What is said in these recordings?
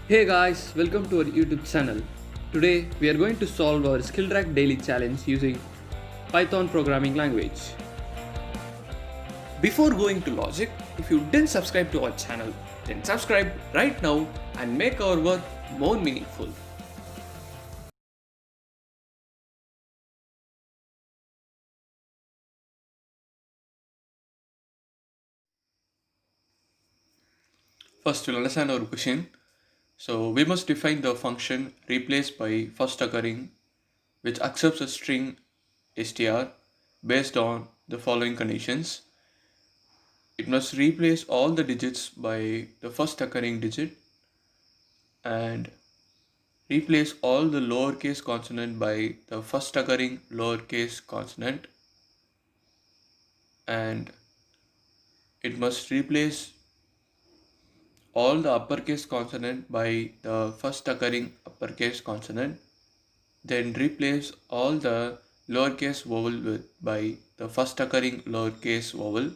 Hey guys, welcome to our YouTube channel. Today we are going to solve our SkillTrack daily challenge using Python programming language. Before going to logic, if you didn't subscribe to our channel, then subscribe right now and make our work more meaningful. First, we'll understand our question. So we must define the function replace by first occurring, which accepts a string str based on the following conditions. It must replace all the digits by the first occurring digit and replace all the lowercase consonant by the first occurring lowercase consonant, and it must replace all the uppercase consonant by the first occurring uppercase consonant, then replace all the lowercase vowel by the first occurring lowercase vowel,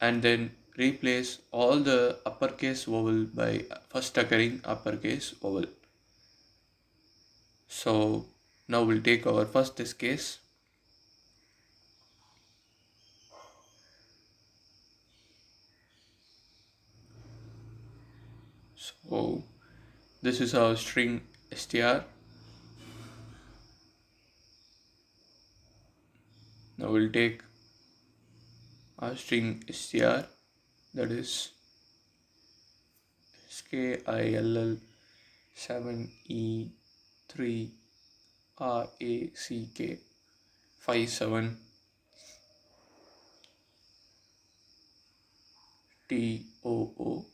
and then replace all the uppercase vowel by first occurring uppercase vowel. So now we'll take our first test case. So this is our string str. Now we'll take our string str, that is skill 7e3rack 57too.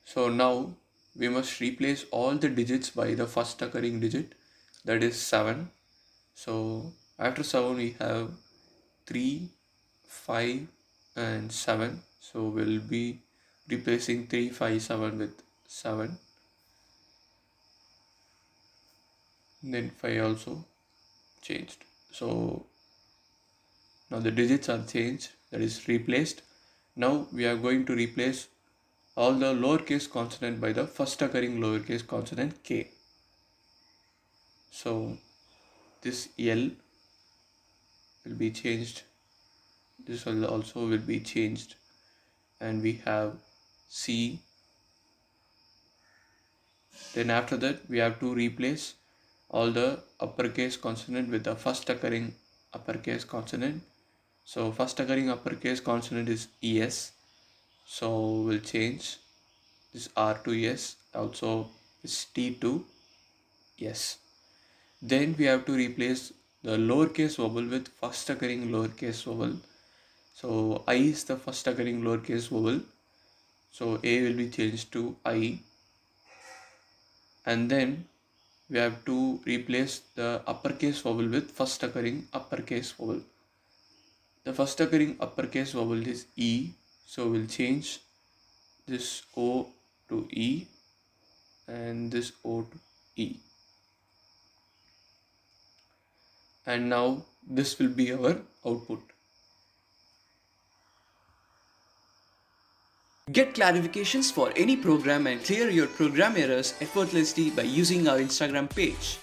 So now we must replace all the digits by the first occurring digit, that is 7. So after 7 we have 3, 5 and 7. So we'll be replacing 3, 5, 7 with 7. Then 5 also changed. So now the digits are changed, that is replaced. Now we are going to replace all the lowercase consonant by the first occurring lowercase consonant k. So this L will be changed, this will also will be changed, and we have C. Then after that we have to replace all the uppercase consonant with the first occurring uppercase consonant. So first occurring uppercase consonant is ES, so we'll change this R to S, also this T to S. Then we have to replace the lowercase vowel with first occurring lowercase vowel. So I is the first occurring lowercase vowel, so A will be changed to I, and then we have to replace the uppercase vowel with first occurring uppercase vowel. The first occurring uppercase vowel is E, so we'll change this O to E and this O to E. And now this will be our output. Get clarifications for any program and clear your program errors effortlessly by using our Instagram page.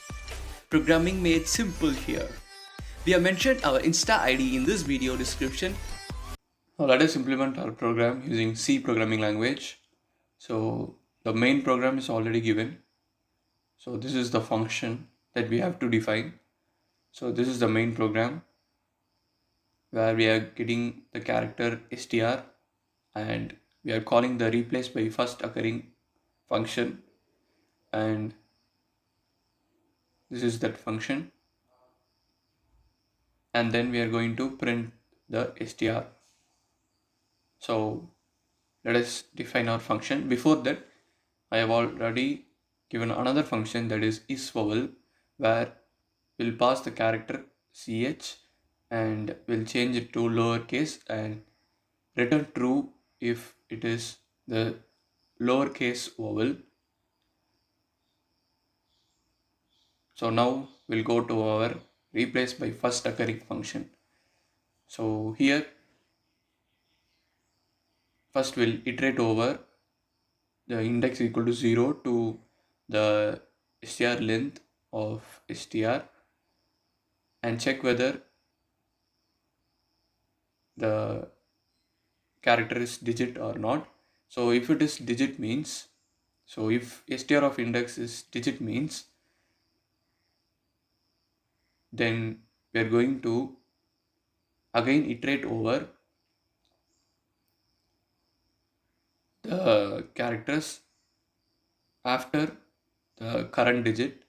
Programming made simple here. We have mentioned our Insta ID in this video description. Now let us implement our program using C programming language. So the main program is already given. So this is the function that we have to define. So this is the main program where we are getting the character str, and we are calling the replace by first occurring function, and this is that function, and then we are going to print the str. So let us define our function. Before that, I have already given another function, that is isVowel, where we'll pass the character ch and we'll change it to lowercase and return true if it is the lowercase vowel. So now we'll go to our replace by first occurring function. So here first we'll iterate over the index equal to 0 to the str length of str and check whether the character is digit or not. So if it is digit means, so if str of index is digit means, then we are going to again iterate over the characters after the current digit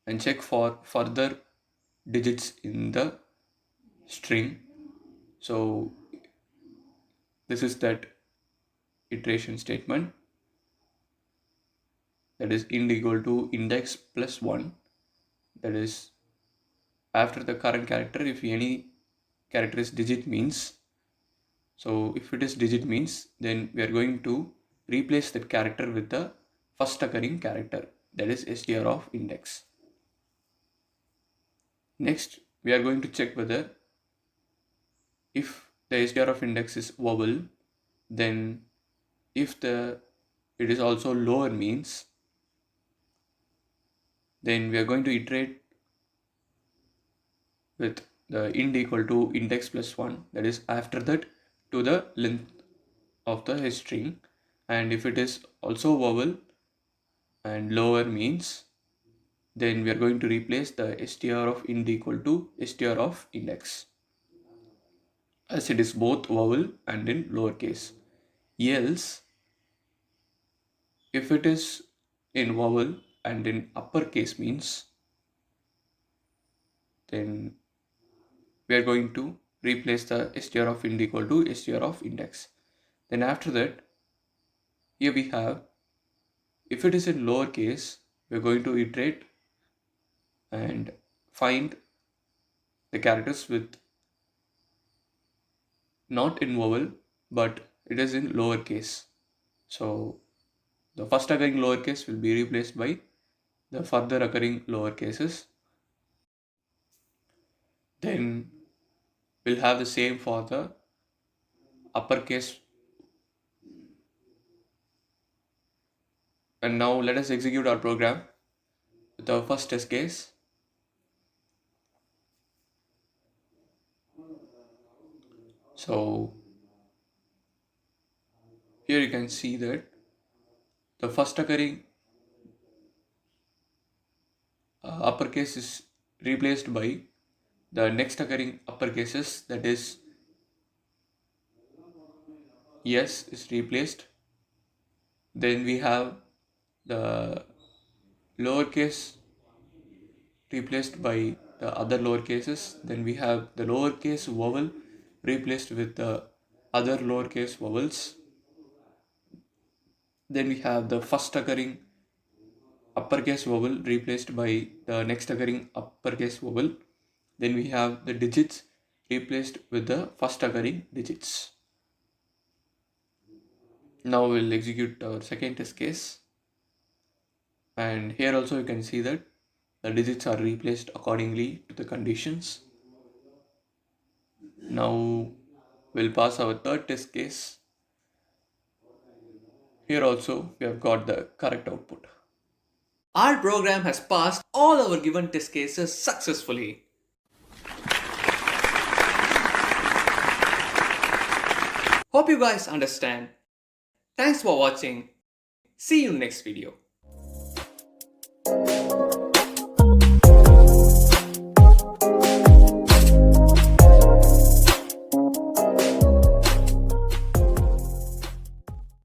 and check for further digits in the string. So this is that iteration statement, that is int equal to index plus 1, that is after the current character if any character is digit means. So if it is digit means, then we are going to replace that character with the first occurring character, that is str of index. Next we are going to check whether if the str of index is vowel, then if it is also lower means, then we are going to iterate with the int equal to index plus 1, that is after that to the length of the string. And if it is also vowel and lower means, then we are going to replace the str of int equal to str of index, as it is both vowel and in lowercase. Else if it is in vowel and in uppercase means, then we are going to replace the str of int equal to str of index. Then after that, here we have, if it is in lowercase, we are going to iterate and find the characters with not in vowel but it is in lowercase. So the first occurring lowercase will be replaced by the further occurring lower cases. Then we'll have the same for the uppercase. And now let us execute our program with our first test case. So here you can see that the first occurring uppercase is replaced by the next occurring uppercases, that is yes is replaced. Then we have the lowercase replaced by the other lower cases. Then we have the lowercase vowel replaced with the other lowercase vowels. Then we have the first occurring uppercase vowel replaced by the next occurring uppercase vowel. Then we have the digits replaced with the first occurring digits. Now we'll execute our second test case. And here also you can see that the digits are replaced accordingly to the conditions. Now we'll pass our third test case. Here also we have got the correct output. Our program has passed all our given test cases successfully. Hope you guys understand. Thanks for watching. See you next video.